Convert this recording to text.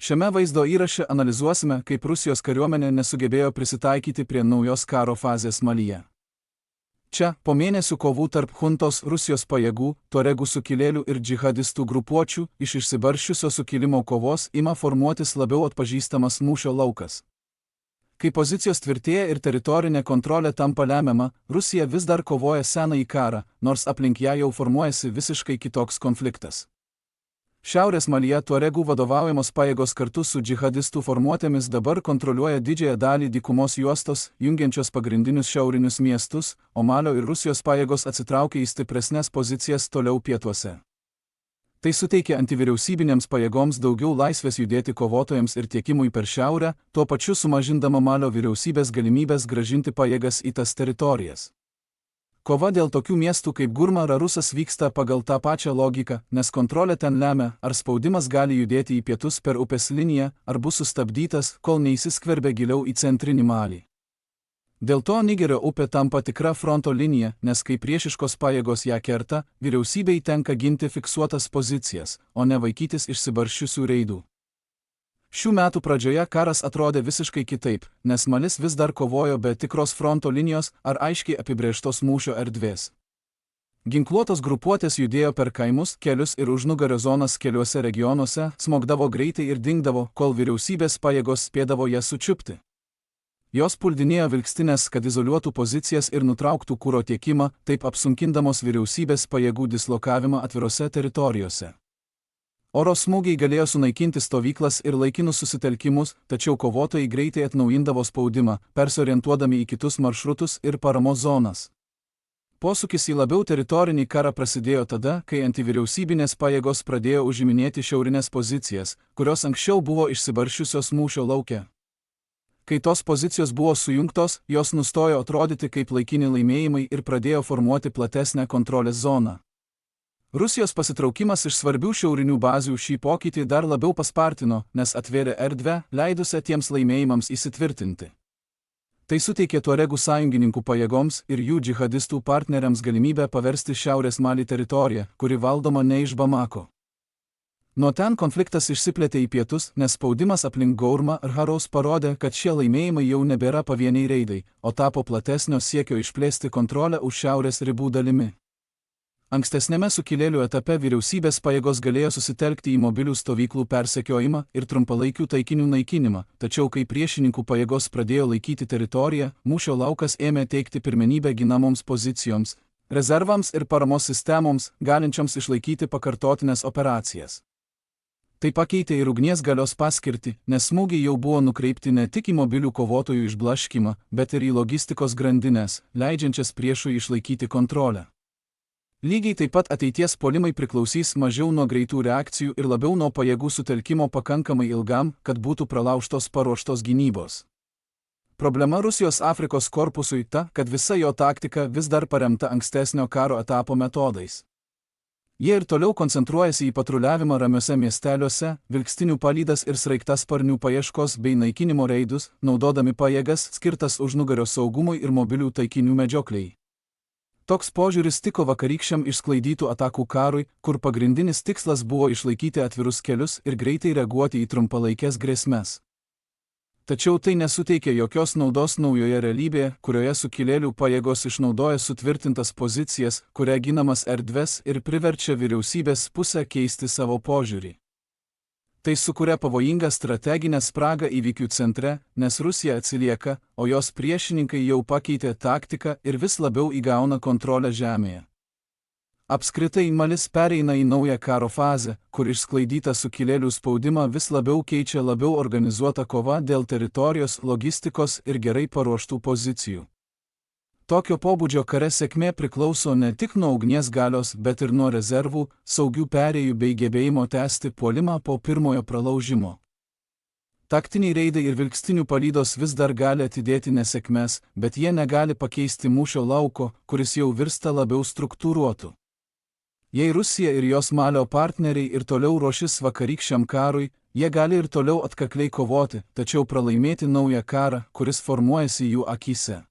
Šiame vaizdo įraše analizuosime, kaip Rusijos kariuomenė nesugebėjo prisitaikyti prie naujos karo fazės Malyje. Čia, po mėnesių kovų tarp chuntos Rusijos pajėgų, tuaregų sukilėlių ir džihadistų grupuočių, iš išsibarsčiusio sukilimo kovos ima formuotis labiau atpažįstamas mūšio laukas. Kai pozicijos tvirtėja ir teritorinė kontrolė tampa lemiama, Rusija vis dar kovoja senąjį karą, nors aplink ją jau formuojasi visiškai kitoks konfliktas. Šiaurės Malyje tuaregų vadovaujamos pajėgos kartu su džihadistų formuotėmis dabar kontroliuoja didžiąją dalį dykumos juostos, jungiančios pagrindinius šiaurinius miestus, o Malio ir Rusijos pajėgos atsitraukia į stipresnes pozicijas toliau pietuose. Tai suteikia antivyriausybinėms pajėgoms daugiau laisvės judėti kovotojams ir tiekimui per šiaurę, tuo pačiu sumažindama Malio vyriausybės galimybės grąžinti pajėgas į tas teritorijas. Kova dėl tokių miestų kaip Gurma ar Arusas vyksta pagal tą pačią logiką, nes kontrolė ten lemia, ar spaudimas gali judėti į pietus per upės liniją, ar bus sustabdytas, kol neįsiskverbia giliau į centrinį Malį. Dėl to Nigerio upė tampa tikra fronto linija, nes kai priešiškos pajėgos ją kerta, vyriausybei tenka ginti fiksuotas pozicijas, o ne vaikytis išsibarsčiusių reidų. Šių metų pradžioje karas atrodė visiškai kitaip, nes Malis vis dar kovojo be tikros fronto linijos ar aiškiai apibrėžtos mūšio erdvės. Ginkluotos grupuotės judėjo per kaimus, kelius ir užnugario zonas keliuose regionuose, smogdavo greitai ir dingdavo, kol vyriausybės pajėgos spėdavo jas sučiupti. Jos puldinėjo vilkstinės, kad izoliuotų pozicijas ir nutrauktų kuro tiekimą, taip apsunkindamos vyriausybės pajėgų dislokavimą atvirose teritorijose. Oro smūgiai galėjo sunaikinti stovyklas ir laikinus susitelkimus, tačiau kovotojai greitai atnaujindavo spaudimą, persiorientuodami į kitus maršrutus ir paramos zonas. Posūkis į labiau teritorinį karą prasidėjo tada, kai antivyriausybinės pajėgos pradėjo užiminėti šiaurinės pozicijas, kurios anksčiau buvo išsibarsčiusios mūšio lauke. Kai tos pozicijos buvo sujungtos, jos nustojo atrodyti kaip laikini laimėjimai ir pradėjo formuoti platesnę kontrolės zoną. Rusijos pasitraukimas iš svarbių šiaurinių bazių šį pokytį dar labiau paspartino, nes atvėrė erdvę, leidusią tiems laimėjimams įsitvirtinti. Tai suteikė tuaregų sąjungininkų pajėgoms ir jų džihadistų partneriams galimybę paversti Šiaurės Malį teritoriją, kuri valdoma ne iš Bamako. Nuo ten konfliktas išsiplėtė į pietus, nes spaudimas aplink Gourmą ir Haraus parodė, kad šie laimėjimai jau nebėra pavieniai reidai, o tapo platesnio siekio išplėsti kontrolę už šiaurės ribų dalimi. Ankstesnėme sukilėlių etape vyriausybės pajėgos galėjo susitelkti į mobilių stovyklų persekiojimą ir trumpalaikių taikinių naikinimą, tačiau kai priešininkų pajėgos pradėjo laikyti teritoriją, mūšio laukas ėmė teikti pirmenybę ginamoms pozicijoms, rezervams ir paramos sistemoms, galinčioms išlaikyti pakartotinės operacijas. Tai pakeitė ir ugnies galios paskirtį, nes smūgiai jau buvo nukreipti ne tik į mobilių kovotojų išblaškymą, bet ir į logistikos grandines, leidžiančias priešui išlaikyti kontrolę. Lygiai taip pat ateities puolimai priklausys mažiau nuo greitų reakcijų ir labiau nuo pajėgų sutelkimo pakankamai ilgam, kad būtų pralaužtos paruoštos gynybos. Problema Rusijos Afrikos korpusui ta, kad visa jo taktika vis dar paremta ankstesnio karo etapo metodais. Jie ir toliau koncentruojasi į patruliavimą ramiuose miesteliuose, vilkstinių palydas ir sraigtasparnių paieškos bei naikinimo reidus, naudodami pajėgas skirtas užnugario saugumui ir mobilių taikinių medžiokliai. Toks požiūris tiko vakarykščiam išsklaidytų atakų karui, kur pagrindinis tikslas buvo išlaikyti atvirus kelius ir greitai reaguoti į trumpalaikes grėsmes. Tačiau tai nesuteikė jokios naudos naujoje realybėje, kurioje sukilėlių pajėgos išnaudoja sutvirtintas pozicijas, kuria ginamas erdves ir priverčia vyriausybės pusę keisti savo požiūrį. Tai sukuria pavojingą strateginę spragą įvykių centre, nes Rusija atsilieka, o jos priešininkai jau pakeitė taktiką ir vis labiau įgauna kontrolę žemėje. Apskritai Malis pereina į naują karo fazę, kur išsklaidyta sukilėlių spaudimą vis labiau keičia labiau organizuota kova dėl teritorijos, logistikos ir gerai paruoštų pozicijų. Tokio pobūdžio kare sėkmė priklauso ne tik nuo ugnies galios, bet ir nuo rezervų, saugių perėjų bei gebėjimo tęsti puolimą po pirmojo pralaužimo. Taktiniai reidai ir vilkstinių palydos vis dar gali atidėti nesėkmes, bet jie negali pakeisti mūšio lauko, kuris jau virsta labiau struktūruotu. Jei Rusija ir jos Malio partneriai ir toliau ruošis vakarykščiam karui, jie gali ir toliau atkakliai kovoti, tačiau pralaimėti naują karą, kuris formuojasi jų akyse.